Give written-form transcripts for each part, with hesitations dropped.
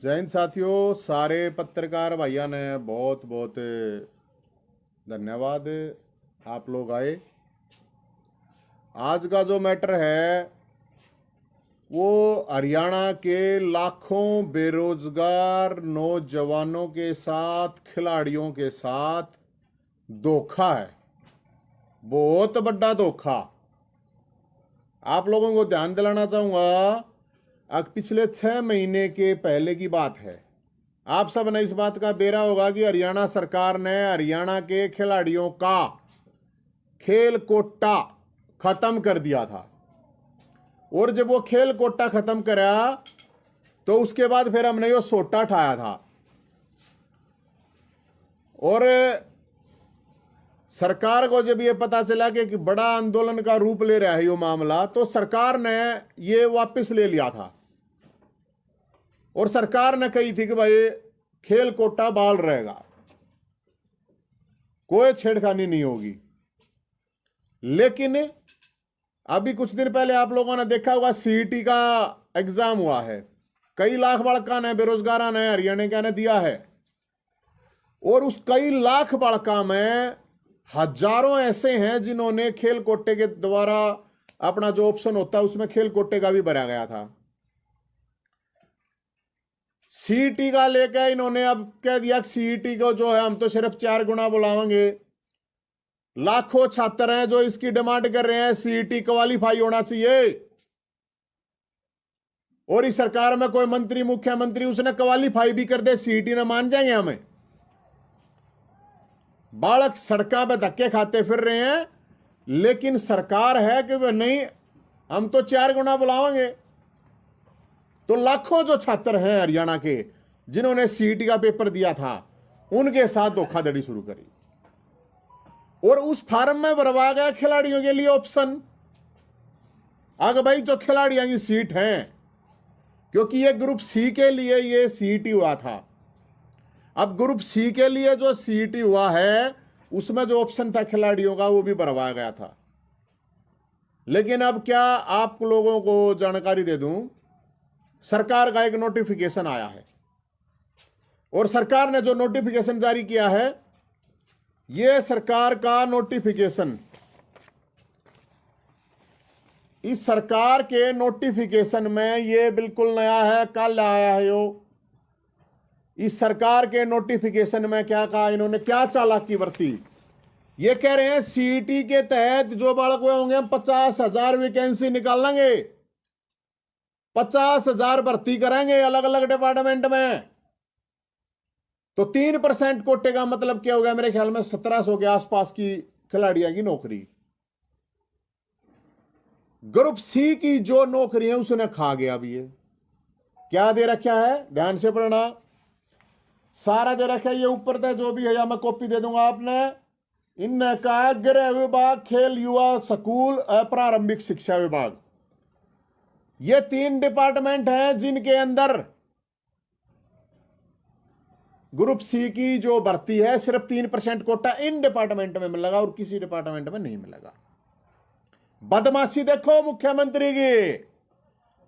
जय हिंद साथियों। सारे पत्रकार भाइयों ने बहुत बहुत धन्यवाद। आप लोग आए। आज का जो मैटर है वो हरियाणा के लाखों बेरोजगार नौजवानों के साथ, खिलाड़ियों के साथ धोखा है। बहुत बड़ा धोखा। आप लोगों को ध्यान दिलाना चाहूंगा, पिछले 6 महीने के पहले की बात है। आप सब ने इस बात का बेरा होगा कि हरियाणा सरकार ने हरियाणा के खिलाड़ियों का खेल कोटा खत्म कर दिया था। और जब वो खेल कोटा खत्म करा तो उसके बाद फिर हमने वो सोटा उठाया था। और सरकार को जब ये पता चला कि बड़ा आंदोलन का रूप ले रहा है ये मामला, तो सरकार ने ये वापस ले लिया था। और सरकार ने कही थी कि भाई खेल कोटा बहाल रहेगा, कोई छेड़खानी नहीं होगी। लेकिन अभी कुछ दिन पहले आप लोगों ने देखा होगा, सीईटी का एग्जाम हुआ है। कई लाख बालका ने, बेरोजगार ने हरियाणा का ने दिया है। और उस कई लाख बालका में हजारों ऐसे हैं जिन्होंने खेल कोटे के द्वारा अपना जो ऑप्शन होता है उसमें खेल कोटे का भी भरा गया था। सीईटी का लेकर इन्होंने अब कह दिया कि सीईटी को जो है हम तो सिर्फ 4 गुना बुलाएंगे। लाखों छात्र हैं जो इसकी डिमांड कर रहे हैं, सीईटी क्वालिफाई होना चाहिए। और इस सरकार में कोई मंत्री, मुख्यमंत्री उसने क्वालिफाई भी कर दे, सीईटी ने मान जाएंगे हमें? बालक सड़कों पे धक्के खाते फिर रहे हैं, लेकिन सरकार है कि वे नहीं, हम तो 4 गुना बुलाएंगे। तो लाखों जो छात्र हैं हरियाणा के जिन्होंने सीईटी का पेपर दिया था, उनके साथ धोखाधड़ी शुरू करी। और उस फार्म में भरवा गया खिलाड़ियों के लिए ऑप्शन। आगे भाई जो खिलाड़ियों की सीट है, क्योंकि ये ग्रुप सी के लिए ये सीईटी हुआ था। अब ग्रुप सी के लिए जो सीईटी हुआ है उसमें जो ऑप्शन था खिलाड़ियों का वो भी भरवाया गया था। लेकिन अब क्या आप लोगों को जानकारी दे दूं, सरकार का एक नोटिफिकेशन आया है। और सरकार ने जो नोटिफिकेशन जारी किया है, यह सरकार का नोटिफिकेशन, इस सरकार के नोटिफिकेशन में यह बिल्कुल नया है, कल आया है। यो इस सरकार के नोटिफिकेशन में क्या कहा इन्होंने, क्या चालाकी बरती। ये कह रहे हैं सीईटी के तहत जो बालक हुए होंगे हम 50,000 वैकेंसी निकाल लेंगे, 50,000 भर्ती करेंगे अलग अलग डिपार्टमेंट में। तो 3% कोटे का मतलब क्या हो गया, मेरे ख्याल में 1700 के आसपास की खिलाड़ियों की नौकरी। ग्रुप सी की जो नौकरी है उसने खा गया। अभी ये क्या दे रखा है, ध्यान से पढ़ना, सारा दे रखा है। ये ऊपर तक जो भी है, या मैं कॉपी दे दूंगा आपने। इनने कहा गृह विभाग, खेल युवा स्कूल, प्रारंभिक शिक्षा विभाग, ये 3 डिपार्टमेंट हैं जिनके अंदर ग्रुप सी की जो भर्ती है सिर्फ 3% कोटा इन डिपार्टमेंट में मिलेगा और किसी डिपार्टमेंट में नहीं मिलेगा। बदमाशी देखो मुख्यमंत्री की,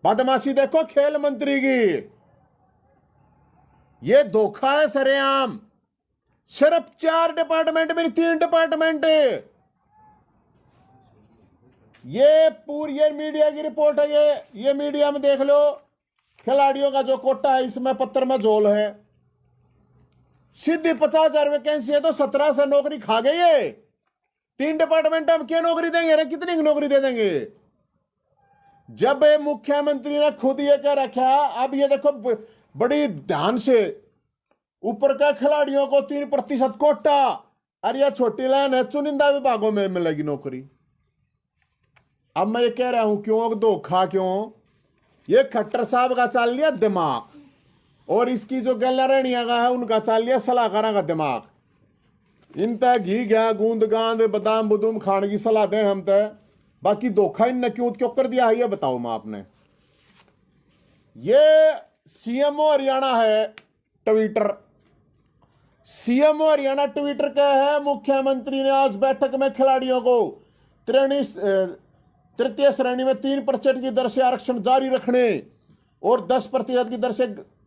बदमाशी देखो खेल मंत्री की। यह धोखा है सरेआम। सिर्फ 4 डिपार्टमेंट में, 3 डिपार्टमेंट। ये पूरी मीडिया की रिपोर्ट है। ये मीडिया में देख लो, खिलाड़ियों का जो कोटा है इसमें पत्थर में झोल है। सीधी 50,000 वैकेंसी है तो 1700 नौकरी खा गई है। 3 डिपार्टमेंट हम क्या नौकरी देंगे रे, कितनी नौकरी दे देंगे? जब मुख्यमंत्री ने खुद ये कह रखा, अब ये देखो बड़ी ध्यान से, ऊपर का खिलाड़ियों को 3% कोटा, अरे यह छोटी लाइन है, चुनिंदा विभागों में मिलेगी नौकरी। अब मैं ये कह रहा हूं क्यों धोखा, क्यों? ये खट्टर साहब का चाल लिया दिमाग, और इसकी जो गैलरेनिया का है उनका चाल लिया सलाहकारा का दिमाग। इन तय घी गया गूंद गांद बादाम बुदूम खाने की सलाह दें हम तय, बाकी धोखा इन क्यों क्यों कर दिया है ये बताओ मैं आपने। ये सीएमओ हरियाणा है ट्विटर, सीएमओ हरियाणा ट्विटर का है। मुख्यमंत्री ने आज बैठक में खिलाड़ियों को तृतीय श्रेणी में 3% की दर से आरक्षण जारी रखने और 10% की दर से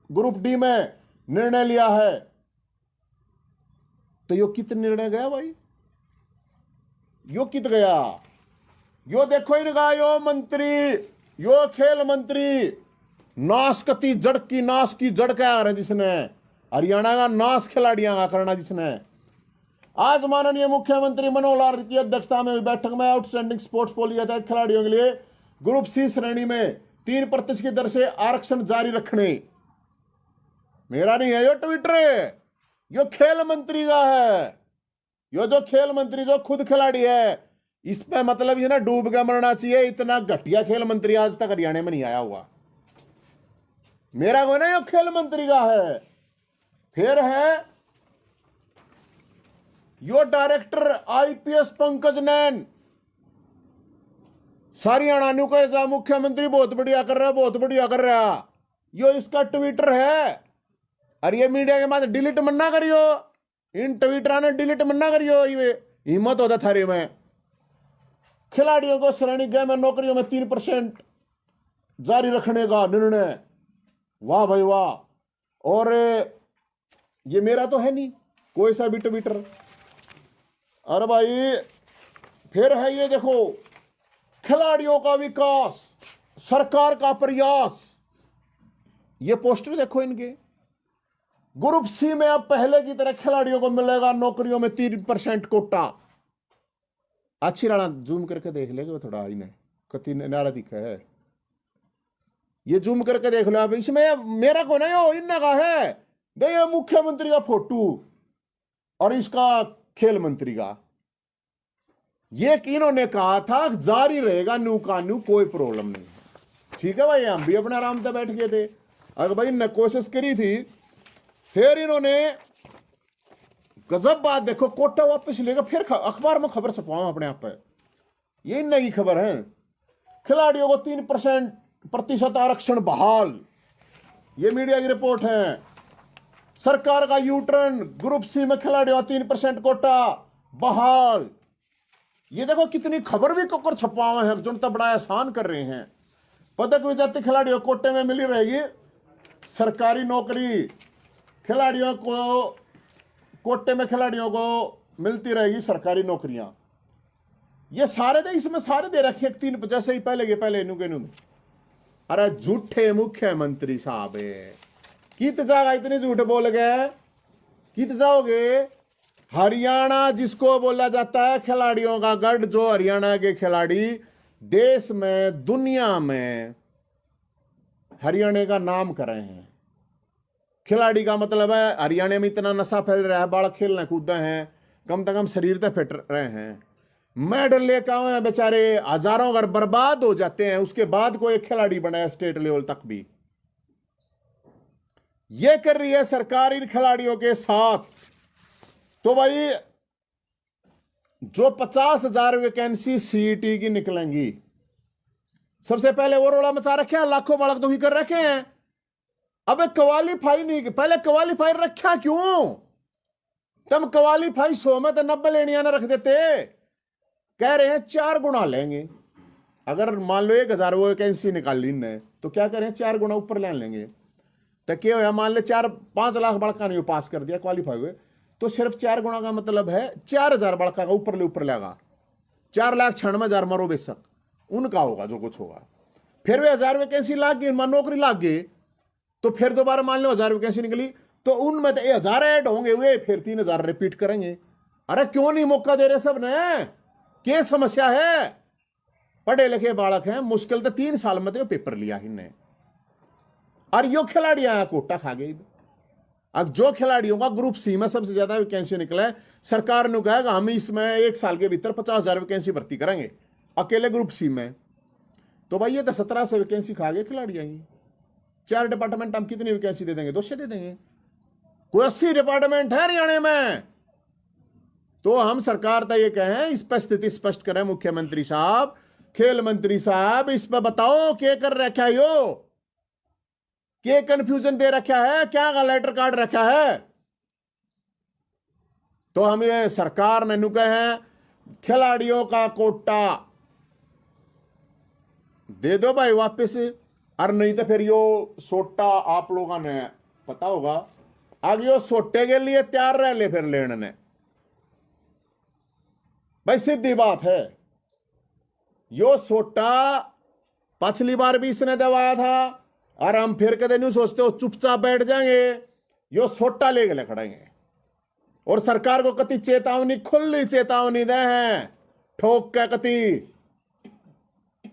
ग्रुप डी में निर्णय लिया है। तो यो कित निर्णय गया भाई, यो कित गया? यो देखो इनका यो मंत्री, यो खेल मंत्री नाशकती जड़ की नाश की जड़ क्या आ रहा है जिसने हरियाणा का नाश खिलाड़ियों का करना जिसने। आज माननीय मुख्यमंत्री मनोहर लाल की अध्यक्षता में हुई बैठक में आउटस्टैंडिंग स्पोर्ट्स पॉलिसी खिलाड़ियों के लिए ग्रुप सी श्रेणी में 3% की दर से आरक्षण जारी रखने। मेरा नहीं है यो ट्विटर, यो खेल मंत्री का है। यो जो खेल मंत्री जो खुद खिलाड़ी है, इस पे मतलब ये ना डूब के मरना चाहिए। इतना घटिया खेल मंत्री आज तक हरियाणा में नहीं आया हुआ। मेरा को ना यो खेल मंत्री का है। फिर है यो डायरेक्टर आईपीएस पंकज नैन, हरियाणा नु कहे जा मुख्यमंत्री बहुत बढ़िया कर रहा, बहुत बढ़िया कर रहा। यो इसका ट्विटर है। और ये मीडिया के बाद डिलीट मना करियो, इन ट्विटर ने डिलीट मना करियो। ये हिम्मत होता थारे में। खिलाड़ियों को श्रेणी ग में नौकरियों में 3% जारी रखने का निर्णय। वाह भाई वाह। और ये मेरा तो है नहीं कोई सा भी ट्विटर। अरे भाई फिर है ये देखो, खिलाड़ियों का विकास सरकार का प्रयास। ये पोस्टर देखो इनके। ग्रुप सी में अब पहले की तरह खिलाड़ियों को मिलेगा नौकरियों में 3% कोटा। अच्छी राणा जूम करके देख लेगा थोड़ा, इन्हें कति नारा दिखा है। ये जूम करके देख लो आप। इसमें मेरा को नहीं हो, इन्हें का है ये मुख्यमंत्री का फोटो और इसका खेल मंत्री का। ये इन्होंने कहा था जारी रहेगा न्यू का न्यू, कोई प्रॉब्लम नहीं। ठीक है भाई, हम भी अपने आराम से बैठ गए थे। अगर भाई इन्होंने कोशिश करी थी। फिर इन्होंने गजब बात देखो, कोटा वापस लेगा। फिर अखबार में खबर छपवाऊं अपने आप पे, ये नई खबर है। खिलाड़ियों को 3% आरक्षण बहाल, ये मीडिया की रिपोर्ट है। सरकार का यूटर्न, ग्रुप सी में खिलाड़ियों 3% कोटा बहाल। ये देखो कितनी खबर भी कोकर छपवाए हैं, जनता बड़ा एहसान कर रहे हैं। पदक विजेता खिलाड़ियों कोटे में मिली रहेगी सरकारी नौकरी। खिलाड़ियों को कोटे में खिलाड़ियों को मिलती रहेगी सरकारी नौकरियां। ये सारे दे इसमें सारे दे रखे 3 जैसे ही पहले के पहले इनू के। अरे झूठे मुख्यमंत्री साहब कित जाएगा, इतने झूठ बोल गए कित जाओगे। हरियाणा जिसको बोला जाता है खिलाड़ियों का गढ़, जो हरियाणा के खिलाड़ी देश में दुनिया में हरियाणा का नाम कर रहे हैं। खिलाड़ी का मतलब है हरियाणा में इतना नशा फैल रहा है, बालक खेलने कूदते हैं, कम से कम शरीर तक फिट रहे हैं। मेडल लेकर आए हैं बेचारे, हजारों अगर बर्बाद हो जाते हैं, उसके बाद कोई खिलाड़ी बना स्टेट लेवल तक भी। ये कर रही है सरकार इन खिलाड़ियों के साथ। तो भाई जो 50,000 वैकेंसी सीईटी की निकलेंगी, सबसे पहले वो रोड़ा मचा रखे हैं, लाखों बालक दुखी कर रखे हैं। अबे क्वालिफाई नहीं, पहले क्वालिफाई रखा क्यों? तुम क्वालिफाई 100 में तो 90 लेनिया ना रख देते। कह रहे हैं 4 गुना लेंगे। अगर मान लो 1,000 वो वैकेंसी निकाल ली ने, तो क्या करें 4 गुना ऊपर ले लेंगे। तो क्या होया, मान ले 4-5 लाख बड़का नहीं पास कर दिया क्वालिफाई हुए, तो सिर्फ 4 गुना का मतलब है 4,000 बड़का का ऊपर लेगा। 4,96,000 मरो बेशक उनका होगा जो कुछ होगा। फिर वे 1000 वैकेंसी लाग गई, नौकरी लाग गई, तो फिर दोबारा मान लो 1000 वैकेंसी निकली, तो उनमें तो 1000 ऐड होंगे हुए, फिर 3,000 रिपीट करेंगे। अरे क्यों नहीं मौका दे रहे सब ने? क्या समस्या है? पढ़े लिखे बालक हैं, मुश्किल तो 3 साल में तो पेपर लिया इनने, और यो खिलाड़ी आया कोटा खा गई। अब जो खिलाड़ियों का ग्रुप सी में सबसे ज्यादा वैकेंसी निकला है, सरकार ने कहा हम इसमें 1 साल के भीतर 50,000 वैकेंसी भर्ती करेंगे अकेले ग्रुप सी में। तो भाई ये तो 1700 वैकेंसी खा गए खिलाड़ी आएंगे। 4 डिपार्टमेंट हम कितनी वैकेंसी दे देंगे? 200 दे देंगे। कोई 80 डिपार्टमेंट है हरियाणा में। तो हम सरकार तो ये कहें, इस पर स्थिति स्पष्ट करें मुख्यमंत्री साहब, खेल मंत्री साहब, इस पर बताओ क्या कर रखा है यो, क्या कंफ्यूजन दे रखा है, क्या लेटर काट रखा है। तो हम ये सरकार ने नु कहे खिलाड़ियों का कोटा दे दो भाई वापस, और नहीं तो फिर यो सोटा आप लोगों ने पता होगा। आगे वो सोटे के लिए तैयार रह ले फिर लेने ने भाई, सीधी बात है। यो सोटा पिछली बार भी इसने दबाया था, और हम फिर कदे नहीं सोचते हो चुपचाप बैठ जाएंगे, यो सोटा ले गए खड़ेंगे। और सरकार को कति चेतावनी, खुली चेतावनी दे हैं, ठोक के कति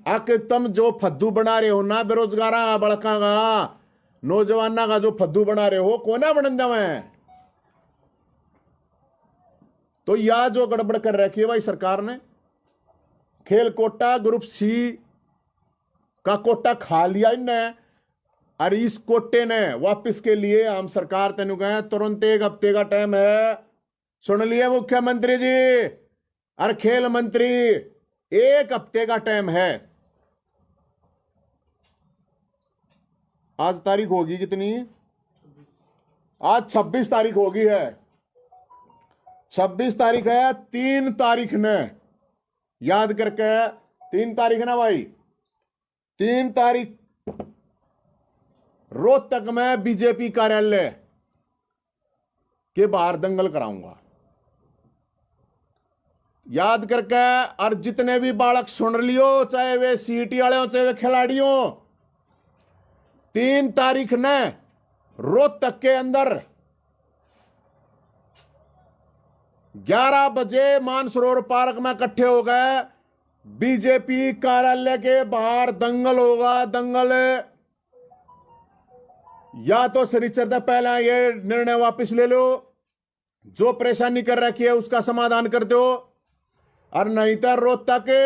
आके तुम जो फद्दू बना रहे हो ना बेरोजगारा बड़का का, नौजवाना का जो फद्दू बना रहे हो, कोना बन जावे। तो यह जो गड़बड़ कर रखी है भाई सरकार ने, खेल कोटा ग्रुप सी का कोटा खा लिया इनने, और इस कोटे ने वापस के लिए हम सरकार तेन कहें तुरंत 1 हफ्ते का टाइम है। सुन लिए मुख्यमंत्री जी और खेल मंत्री, 1 हफ्ते का टाइम है। आज तारीख होगी कितनी? आज 26 तारीख होगी है। 26 तारीख है। 3 तारीख ने याद करके, 3 तारीख ना भाई, 3 तारीख रोहतक में बीजेपी कार्यालय के बाहर दंगल कराऊंगा। याद करके, और जितने भी बालक सुन लियो, चाहे वे सीटी वाले हो चाहे वे खिलाड़ी हो, 3 तारीख ने रोहतक के अंदर 11 बजे मानसरोवर पार्क में इकट्ठे हो गए। बीजेपी कार्यालय के बाहर दंगल होगा। दंगल या तो शनिचर से पहले ये निर्णय वापस ले लो, जो परेशानी कर रखी है उसका समाधान कर दो, और नहीं तो रोहतक के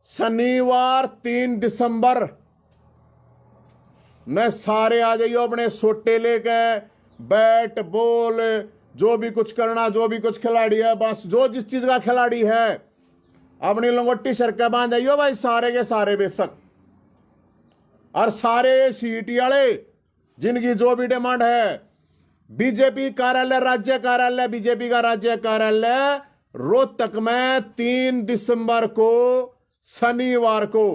शनिवार 3 दिसंबर न सारे आ जाइयो अपने सोटे लेके, बैट बॉल जो भी कुछ करना, जो भी कुछ खिलाड़ी है, बस जो जिस चीज का खिलाड़ी है अपनी लंगोटी सर के बांध जाइयो भाई, सारे के सारे बेशक। और सारे सीटी वाले जिनकी जो भी डिमांड है, बीजेपी कार्यालय, राज्य कार्यालय, बीजेपी का राज्य कार्यालय रोहतक में 3 दिसंबर को शनिवार को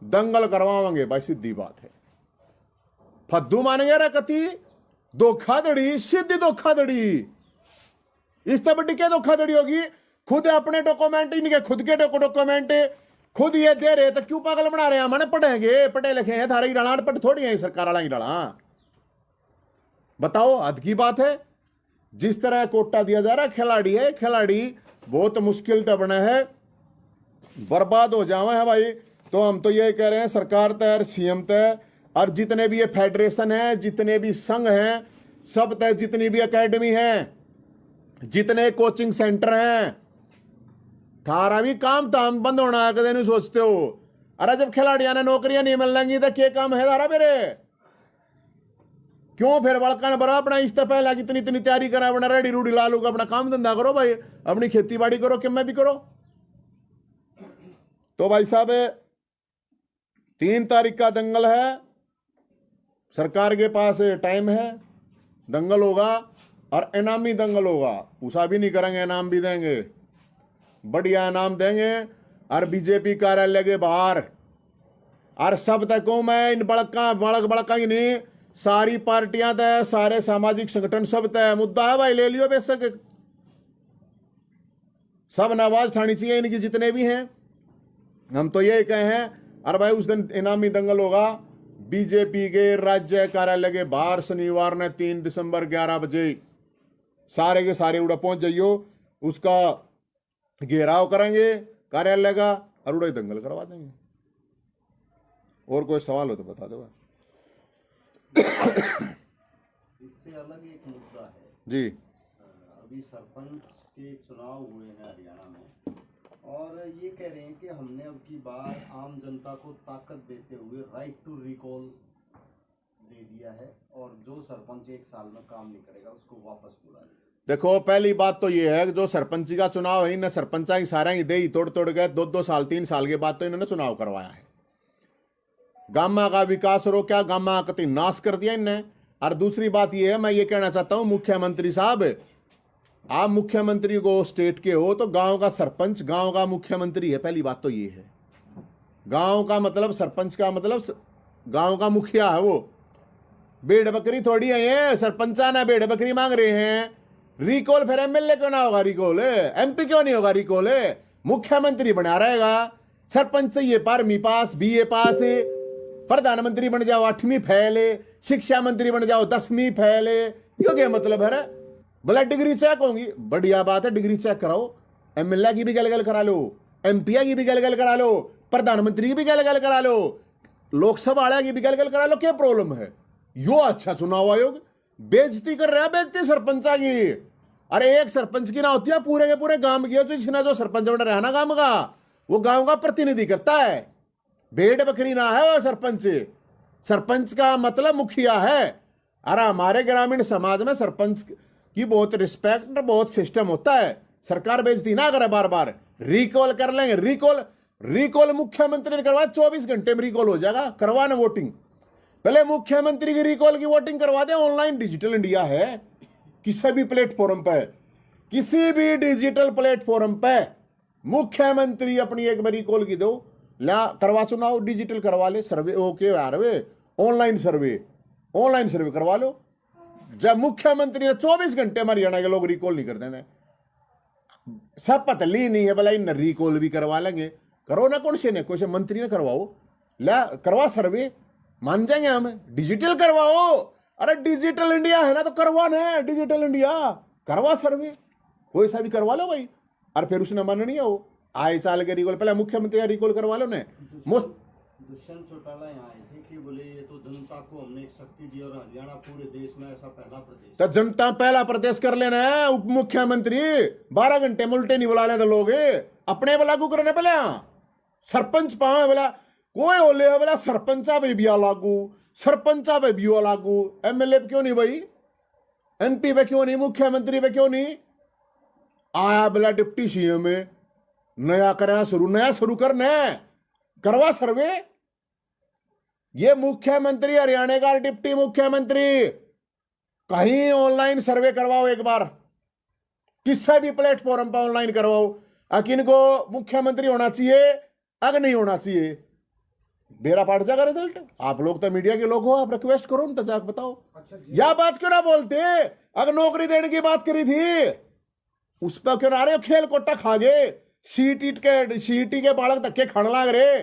दंगल करवाएंगे भाई, सीधी बात है। फद्दू मानेंगे रे कति, धोखाधड़ी, सीधी धोखाधड़ी। इस तरह बड़ी क्या धोखाधड़ी होगी? खुद अपने डॉक्यूमेंट, इनके खुद के डॉक्यूमेंट खुद ये दे रहे, तो क्यों पागल बना रहे हैं? मैंने पढ़ेंगे, पढ़े लिखे हैं, थारे की डाला पढ़ थोड़ी है सरकार वाला की डाला। बताओ, हद की बात है। जिस तरह कोटा दिया जा रहा है, खिलाड़ी है, खिलाड़ी बहुत मुश्किल से बने हैं, बर्बाद हो जावे है भाई। तो हम तो ये कह रहे हैं सरकार तय और सीएम तय, और जितने भी ये फेडरेशन है, जितने भी संघ हैं, सब तय, जितनी भी एकेडमी है, जितने कोचिंग सेंटर हैं, थारा भी काम धाम बंद होना है, कदे नहीं सोचते हो? अरे जब खिलाड़ियों ने नौकरियां नहीं मिलेंगी तो क्या काम है थारा मेरे? क्यों फिर बड़का ने बड़ा अपना इस पहला कितनी इतनी तैयारी करा, अपना रेडी रूडी ला लूगा, अपना काम धंधा करो भाई, अपनी खेती बाड़ी करो, कि मैं भी करो। तो भाई साहब 3 तारीख का दंगल है, सरकार के पास टाइम है, दंगल होगा, और इनामी दंगल होगा। उसा भी नहीं करेंगे, इनाम भी देंगे, बढ़िया इनाम देंगे। और बीजेपी कार्यालय के बाहर, और सब तक मैं इन बड़का ही नहीं, सारी पार्टियां तय, सारे सामाजिक संगठन सब तय, मुद्दा है भाई, ले लियो बेशक, सब ने आवाज उठानी चाहिए इनकी, जितने भी हैं। हम तो यही कहे हैं। और भाई उस दिन इनामी दंगल होगा बीजेपी के राज्य कार्यालय के बाहर, शनिवार ने 3 दिसंबर 11 बजे। सारे के सारे उड़ा पहुंच जाइयो, उसका घेराव करेंगे कार्यालय का, और उड़ा दंगल करवा देंगे। और कोई सवाल हो तो बता दो। इससे अलग एक मुद्दा है जी। अभी सरपंच के चुनाव हुए हैं हरियाणा में, और ये कह रहे हैं कि हमने अब की बार आम जनता को ताकत देते हुए राइट टू रिकॉल दे दिया है, और जो सरपंच 1 साल में काम नहीं करेगा उसको वापस बुला लिया। देखो, पहली बात तो ये है कि जो सरपंची का चुनाव है, इन्हें सरपंचा की सारा ही दे ही तोड़ तोड़ गए। 2-2 साल 3 साल के बाद तो इन्होंने चुनाव करवाया है। गामा का विकास रो क्या, गामा का नाश कर दिया इनने। और दूसरी बात ये है, मैं ये कहना चाहता हूं मुख्यमंत्री साहब, आप मुख्यमंत्री को स्टेट के हो, तो गांव का सरपंच गांव का मुख्यमंत्री है। पहली बात तो ये है, गांव का मतलब, सरपंच का मतलब गांव का मुखिया है वो। भेड़ बकरी थोड़ी है ये, सरपंचाना भेड़ बकरी मांग रहे हैं। रिकॉल फिर एमएलए क्यों ना होगा रिकॉल, एमपी क्यों नहीं होगा रिकॉल, मुख्यमंत्री बना रहेगा। सरपंच चाहिए 12वीं पास, बीए पास, प्रधानमंत्री बन जाओ 8वीं फेल, शिक्षा मंत्री बन जाओ 10वीं फेल। यो क्या मतलब है? बोला डिग्री चेक होगी, बढ़िया बात है, डिग्री चेक कराओ। एमएलए की भी गलगल करा लो, एमपी की भी गलगल करा लो, प्रधानमंत्री की भी गलगल करा लो, लोकसभा वाला की भी गलगल करा लो, क्या प्रॉब्लम है? यो अच्छा चुनाव आयोग बेइज्जती कर रहा है, बेइज्जती सरपंचा की। अरे एक सरपंच की ना होती है पूरे के पूरे गांव की, जो सरपंच बन रहा है ना गांव का, वो गांव का प्रतिनिधि करता है। भेड़ बकरी ना है वो सरपंच, सरपंच का मतलब मुखिया है। अरे हमारे ग्रामीण समाज में सरपंच की बहुत रिस्पेक्ट, बहुत सिस्टम होता है। सरकार बेइज्जती ना करे, बार बार रिकॉल कर लेंगे। रिकॉल मुख्यमंत्री ने करवाया, 24 घंटे में रिकॉल हो जाएगा। करवाना वोटिंग, पहले मुख्यमंत्री की रिकॉल की वोटिंग करवा दे। ऑनलाइन डिजिटल इंडिया है, किसी भी प्लेटफॉर्म पे, किसी भी डिजिटल प्लेटफॉर्म पे मुख्यमंत्री अपनी एक बार रिकॉल की दो, ला करवा चुनाव डिजिटल करवा ले। सर्वे ओके यार, वे ऑनलाइन सर्वे करवा लो। जब मुख्यमंत्री ने 24 घंटे में हरियाणा के लोग रिकॉल नहीं करते हैं, सब पतली नहीं है भला इन रिकॉल भी करवा लेंगे। करो ना, कौन से ने, कोई से मंत्री ने करवाओ, ला करवा सर्वे, मान जाएंगे हम। डिजिटल करवाओ, अरे डिजिटल इंडिया है ना, तो करवाना है डिजिटल इंडिया, करवा सर्वे, कोई सा भी करवा लो भाई। और फिर उसने माननी है वो आए चाल के रिकॉल, पहले मुख्यमंत्री रिकॉल करवा लो ने। दुष्यंत चौटाला यहाँ आए थे कि बोले ये तो जनता को हमने एक शक्ति दी और हरियाणा पूरे देश में ऐसा पहला प्रदेश। तो जनता पहला प्रदेश कर लेना है। उप मुख्यमंत्री 12 घंटे में उल्टे नहीं बुला ले तो लोग अपने पे लागू करने पहले। सरपंच पावे बोला कोई ओले बोला सरपंचा पे भी लागू, सरपंचा पे भी लागू, एमएलए पे क्यों नहीं भाई, एमपी पे क्यों नहीं, मुख्यमंत्री पे क्यों नहीं? आया बोला डिप्टी सीएम में नया शुरू करना है, करवा सर्वे। ये मुख्यमंत्री हरियाणा का डिप्टी मुख्यमंत्री, कहीं ऑनलाइन सर्वे करवाओ एक बार, किसी भी प्लेटफॉर्म पर ऑनलाइन करवाओ। अकिन को मुख्यमंत्री होना चाहिए, अगर नहीं होना चाहिए बेरा पाट जाएगा रिजल्ट। आप लोग तो मीडिया के लोग हो, आप रिक्वेस्ट करो ना, तो जाकर बताओ। या बात क्यों ना बोलते? अगर नौकरी देने की बात करी थी उस पर क्यों ना रहे हो? खेल कोटा खा गए, सीटी के बालक धक्के खाने लग रहे।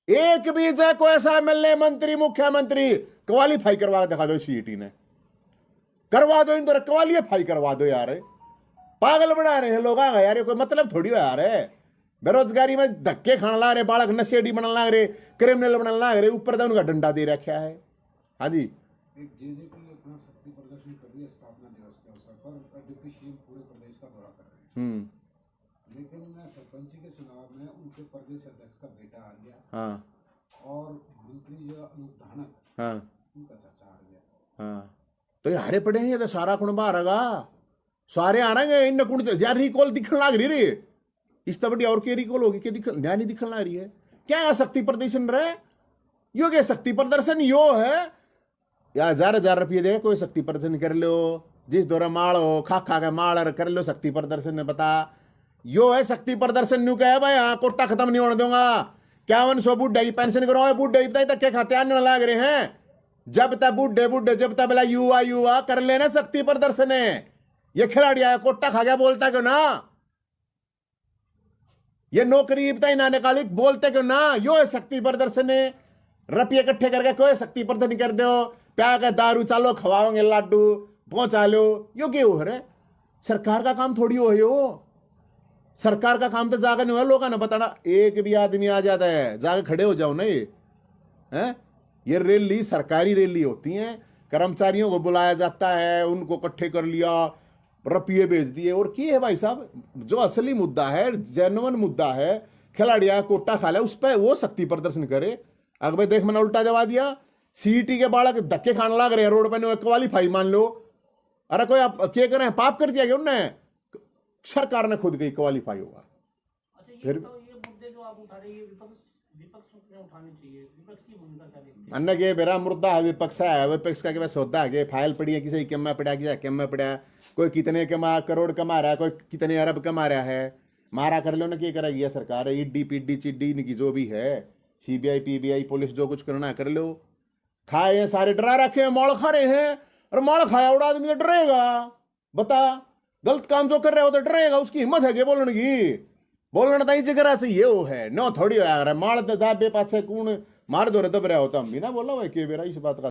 एक भी जो कोई ऐसा एमएलए, मंत्री, मुख्यमंत्री क्वालिफाई करवा दिखा दो, सीईटी ने करवा दो, इन तो क्वालिफाई करवा दो यार। पागल बना रहे हैं लोग यार, ये कोई मतलब थोड़ी हो यार। बेरोजगारी में धक्के खाने लग रहे, बालक नशेड़ी बनने लग रहे, क्रिमिनल बनने लग रहे, ऊपर तो उनका डंडा दे रखा है। हाँ जी, एक जेजेपी अपना शक्ति प्रदर्शन कर रही है स्थापना दिवस के अवसर पर, डिप्टी सीएम पूरे प्रदेश का दौरा कर रहे हैं। लेकिन सरपंच के चुनाव में उनके प्रदेश अध्यक्ष का बेटा आ गया, हाँ, और मंत्री जो अनूप धानक, हाँ, उनका चाचा आ गया। हाँ, तो ये हारे पड़े हैं, ये तो सारा खुण बाहर आगा, सारे आ रहे हैं। इन कुण यार रिकॉल दिखने लग रही रे, इस तबड़ी और के रिकॉल होगी के दिख न्याय नहीं दिखने लग रही है क्या? शक्ति प्रदर्शन रहे यो के शक्ति प्रदर्शन यो है या 1000 रुपये दे कोई शक्ति प्रदर्शन कर लो, जिस दौरा माल हो खा के माल कर लो शक्ति प्रदर्शन ने बता। यो है शक्ति प्रदर्शन न्यू क्या है भाई? हाँ, कोटा खत्म नहीं होने दूंगा। 5100 बुढ़े की पेंशन करो, बुढ़े तक के खाते आने लग रहे हैं। जब तक बुढ़े जब तक बोला युवा कर लेना शक्ति प्रदर्शन है। ये खिलाड़ी आया कोटा खा गया बोलता क्यों ना? ये नौकरी ना निकाली बोलते क्यों ना? यो है शक्ति प्रदर्शन है। रुपये इकट्ठे करके कोई शक्ति प्रदर्शन कर दो, प्या के दारू चालो खवाओगे, लाडू पहुंचा लो, यो क्यों हो रहे? सरकार का काम थोड़ी हो यो, सरकार का काम तो जाकर नहीं हुआ लोगों ने बताना। एक भी आदमी आ जाता है जाकर खड़े हो जाओ ना, ये है ये रैली सरकारी रैली होती है, कर्मचारियों को बुलाया जाता है, उनको इकट्ठे कर लिया, रुपये भेज दिए। और की है भाई साहब, जो असली मुद्दा है, जेन्युइन मुद्दा है, खिलाड़िया कोटा खा ले, उस पर वो शक्ति प्रदर्शन करे। अगर भाई देख मैंने उल्टा जवाब दिया, सीईटी के बालक धक्के खाने लग रहे हैं रोड पर, क्वालिफाई मान लो। अरे कोई आप क्या करें, पाप कर दिया गया उनने, सरकार ने खुद गई क्वालिफाई होगा। अच्छा, फिर ये मुद्दे जो आप उठा रहे हैं विपक्ष ने उठाने चाहिए, विपक्ष की भूमिका क्या देखते हैं? अन्य के मेरा मुद्दा है विपक्ष है, विपक्ष का बस होता है कि फाइल पड़ी है, किसी कम में पड़ा, किसी कम में पड़ा, कोई कितने करोड़ कमा रहा है, कोई कितने अरब कमा रहा है, मारा कर लो ना, क्या करेगी ये सरकार? ईडी पीडी चिड्डी की जो भी है, सीबीआई पीबीआई पुलिस जो कुछ करना है कर लो। खाए हैं सारे, डरा रखे हैं, माल खा रहे हैं। और माल खाया उड़ा आदमी तो डरेगा। बता, गलत काम जो कर रहे हो तो डरेगा, उसकी हिम्मत है क्या बोलने की? बोलना तो जगह चाहिए वो है, नो थोड़ी हो यार माल तो दाबे पाछे कौन मार दो रे दब रहा होता, हम भी ना बोला भाई के बेरा इस बात का।